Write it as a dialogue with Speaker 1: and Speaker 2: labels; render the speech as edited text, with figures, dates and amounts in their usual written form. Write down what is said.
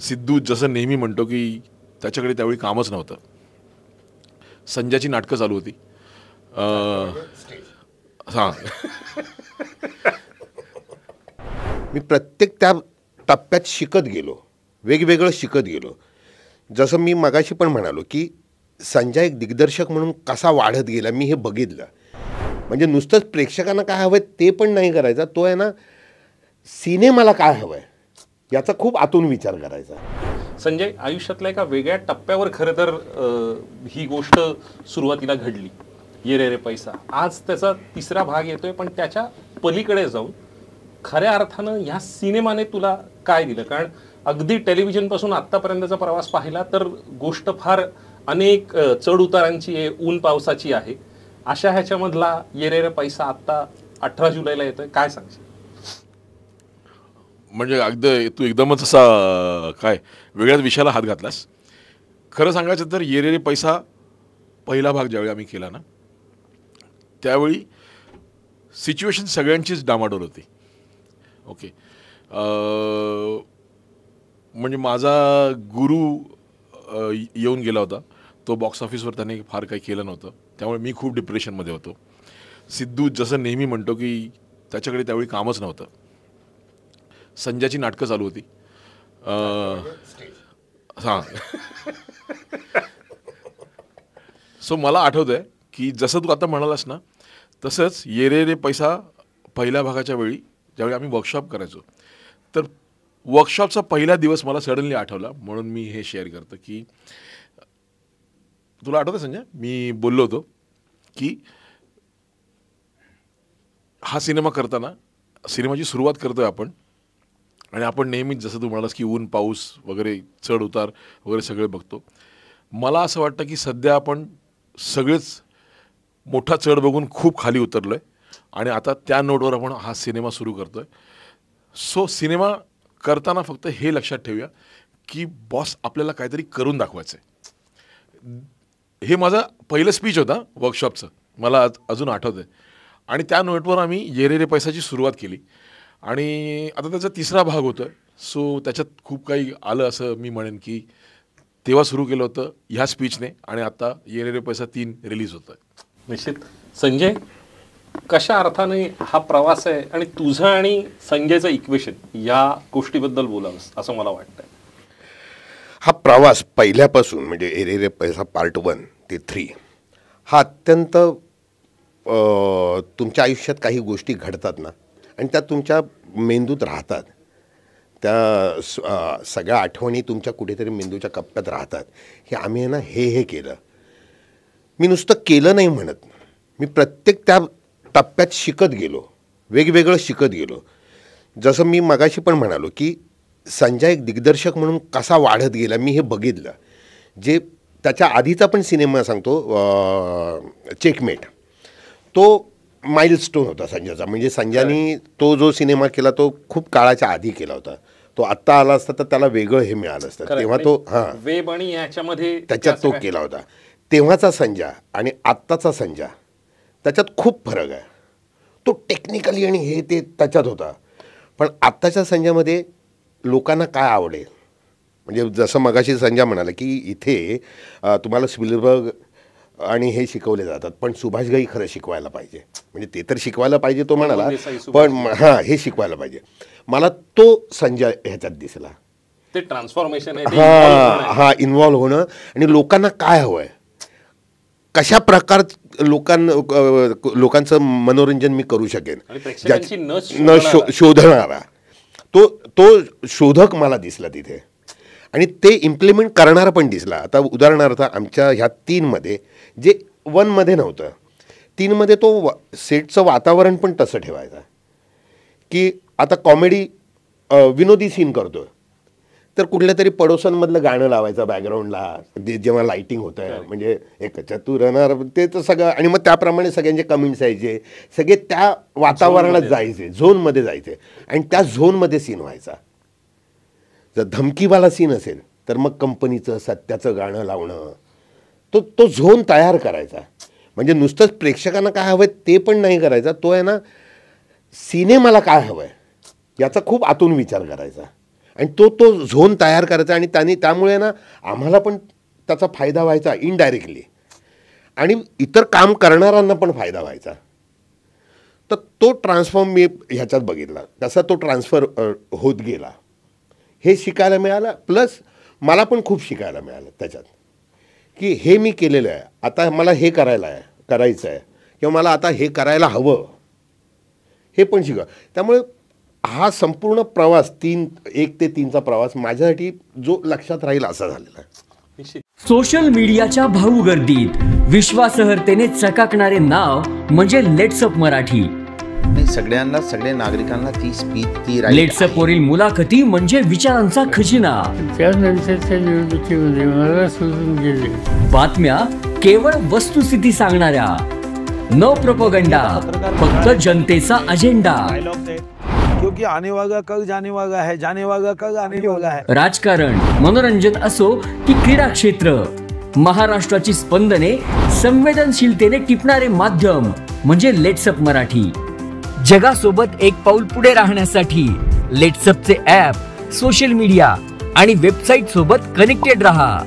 Speaker 1: सिद्धू जसं नेहमी म्हणतो की त्याच्याकडे त्यावेळी कामच नव्हतं. संजयची नाटकं चालू होती. हां,
Speaker 2: मी प्रत्येक त्या टप्प्यात शिकत गेलो, वेगवेगळं शिकत गेलो. जसं मी मगाशी पण म्हणालो की संजय एक दिग्दर्शक म्हणून कसा वाढत गेला मी हे बघितलं. म्हणजे नुसतंच प्रेक्षकांना काय हवं ते पण नाही करायचा, तो आहे ना सिनेमाला काय हवं आहे याचा खूप आतून विचार करायचा.
Speaker 3: संजय आयुष्यातल्या एका वेगळ्या टप्प्यावर खरं तर ही गोष्ट सुरुवातीला घडली, ये रे रे पैसा. आज त्याचा तिसरा भाग येतोय, पण त्याच्या पलीकडे जाऊन खऱ्या अर्थानं ह्या सिनेमाने तुला काय दिलं? कारण अगदी टेलिव्हिजनपासून आत्तापर्यंतचा प्रवास पाहिला तर गोष्ट फार अनेक चढ उतारांची आहे, ऊन पावसाची आहे. अशा ह्याच्यामधला ये रे रे पैसा आत्ता 18 जुलैला येतोय, काय सांगशील?
Speaker 1: म्हणजे अगदी तू एकदमच असा काय वेगळ्याच विषयाला हात घातलास. खरं सांगायचं तर ये रे रे पैसा पहिला भाग ज्यावेळी आम्ही केला ना, त्यावेळी सिच्युएशन सगळ्यांचीच डामाडोल होती. ओके, म्हणजे माझा गुरु येऊन गेला होता. तो बॉक्स ऑफिसवर त्याने फार काही केलं नव्हतं, त्यामुळे मी खूप डिप्रेशनमध्ये होतो. सिद्धू जसं नेहमी म्हणतो की त्याच्याकडे त्यावेळी कामच नव्हतं. संजयची नाटकं चालू होती. हां, सो मला आठवतं आहे की जसं तू आता म्हणालास ना, तसंच ये रे रे पैसा पहिल्या भागाच्या वेळी ज्यावेळी आम्ही वर्कशॉप करायचो, तर वर्कशॉपचा पहिला दिवस मला सडनली आठवला, म्हणून मी हे शेअर करतो की तुला आठवतं संजय, मी बोललो होतो की हा सिनेमा करताना सिनेमाची सुरुवात करतोय आपण, आणि आपण नेहमीच जसं तू म्हणालास की ऊन पाऊस वगैरे चढ उतार वगैरे सगळे बघतो. मला असं वाटतं की सध्या आपण सगळेच मोठा चढ बघून खूप खाली उतरलो आहे, आणि आता त्या नोटवर आपण हा सिनेमा सुरू करतो आहे. सो सिनेमा करताना फक्त हे लक्षात ठेवूया की बॉस आपल्याला काहीतरी करून दाखवायचं आहे. हे माझं पहिलं स्पीच होता वर्कशॉपचं, मला अजून आठवतं आहे. आणि त्या नोटवर आम्ही ये रे रे पैसाची सुरुवात केली, आणि आता त्याचा तिसरा भाग होतो आहे. सो त्याच्यात खूप काही आलं असं मी म्हणेन की तेव्हा सुरू केलं होतं ह्या स्पीचने, आणि आता ये रे रे पैसा 3 रिलीज होतं आहे.
Speaker 3: निश्चित. संजय, कशा अर्थाने हा प्रवास आहे, आणि तुझं आणि संजयचं इक्वेशन या गोष्टीबद्दल बोलावंस असं मला वाटतं.
Speaker 2: हा प्रवास पहिल्यापासून म्हणजे ये रे रे पैसा पार्ट 1 ते 3 हा अत्यंत तुमच्या आयुष्यात काही गोष्टी घडतात ना, आणि त्या तुमच्या मेंदूत राहतात, त्या सगळ्या आठवणी तुमच्या कुठेतरी मेंदूच्या कप्प्यात राहतात. हे आम्ही आहे ना हे केलं. मी नुसतं केलं नाही म्हणत, मी प्रत्येक त्या टप्प्यात शिकत गेलो, वेगवेगळं शिकत गेलो. जसं मी मगाशी पण म्हणालो की संजय एक दिग्दर्शक म्हणून कसा वाढत गेला मी हे बघितलं. जे त्याच्या आधीचा पण सिनेमा सांगतो चेकमेट, तो माइलस्टोन होता संजयचा. म्हणजे संजयनी तो जो सिनेमा केला तो खूप काळाच्या आधी केला होता. तो आत्ता आला असता तर त्याला वेगळं हे मिळालं असतं. तेव्हा तो
Speaker 3: वेब आणि याच्यामध्ये
Speaker 2: त्याच्यात तो केला होता. तेव्हाचा संजय आणि आत्ताचा संजय त्याच्यात खूप फरक आहे. तो टेक्निकली आणि हे ते त्याच्यात होता, पण आत्ताच्या संजयमध्ये लोकांना काय आवडेल. म्हणजे जसं मगाशी संजय म्हणाला की इथे तुम्हाला स्पिलबर्ग आणि हे शिकवले जातात, पण सुभाष घई खरं शिकवायला पाहिजे. म्हणजे ते तर शिकवायला पाहिजे तो म्हणाला, पण हां हे शिकवायला पाहिजे. मला तो संजय ह्याच्यात दिसला.
Speaker 3: ते ट्रान्सफॉर्मेशन
Speaker 2: हां इन्व्हॉल्व्ह होणं, आणि लोकांना काय हवं आहे, कशा प्रकार लोकांचं मनोरंजन मी करू शकेन, न शोधणारा तो शोधक मला दिसला तिथे, आणि ते इम्प्लिमेंट करणारा पण दिसला. आता उदाहरणार्थ आमच्या ह्या 3मध्ये जे 1मध्ये नव्हतं, 3मध्ये तो सेटचं वातावरण पण तसं ठेवायचं की आता कॉमेडी विनोदी सीन करतो तर कुठल्या तरी पडोसनमधलं गाणं लावायचं बॅकग्राऊंडला जेव्हा लाईटिंग होतं आहे, म्हणजे एक चतुरणार ते तर सगळं, आणि मग त्याप्रमाणे सगळ्यांचे कमेंट्स यायचे, सगळे त्या वातावरणात जायचे, झोनमध्ये जायचे, आणि त्या झोनमध्ये सीन व्हायचा. जर धमकीवाला सीन असेल तर मग कंपनीचं सत्याचं गाणं लावणं, तो झोन तयार करायचा. म्हणजे नुसतंच प्रेक्षकांना काय हवं ते पण नाही करायचा, तो आहे ना सिनेमाला काय हवं आहे याचा खूप आतून विचार करायचा. आणि तो झोन तयार करायचा आणि त्यामुळे ना आम्हाला पण त्याचा फायदा व्हायचा इनडायरेक्टली आणि इतर काम करणाऱ्यांना पण फायदा व्हायचा. तर तो ट्रान्सफॉर्म मी ह्याच्यात बघितला, कसा तो ट्रान्सफर होत गेला हे शिकायला मिळालं. प्लस मला पण खूप शिकायला मिळालं त्याच्यात की हे मी केलेलं आहे, आता मला हे करायचं आहे किंवा मला आता हे करायला हवं हे पण शिका. त्यामुळे हा संपूर्ण प्रवास 1 ते 3चा प्रवास माझ्यासाठी जो लक्षात राहील असा झालेला आहे.
Speaker 4: सोशल मीडियाच्या भाऊ गर्दीत विश्वासार्हतेने चकाकणारे नाव म्हणजे लेट्सअप मराठी.
Speaker 5: सगळ्यांना, सगळ्या नागरिकांना ती स्पीच, ती
Speaker 4: लेट्सअप वरील मुलाखती म्हणजे विचारांचा खजिना.
Speaker 6: त्यानंतरच्या निवडणुकीमध्ये मला सोडून गेले.
Speaker 4: बातम्या केवळ वस्तुस्थिती सांगणाऱ्या, न प्रोपगंडा, फक्त जनतेचा अजेंडा.
Speaker 7: क्योंकि आने वाला कल जाने वाला है, जाने वाला कल आने वाला है.
Speaker 4: राजकारण, मनोरंजन असो की क्रीडा क्षेत्र, महाराष्ट्राची स्पंदने संवेदनशीलतेने टिपणारे माध्यम म्हणजे लेट्सअप मराठी. जगासोबत एक पाऊल पुढे राहण्यासाठी लेट्सअपचे ॲप, सोशल मीडिया आणि वेबसाईट सोबत कनेक्टेड रहा.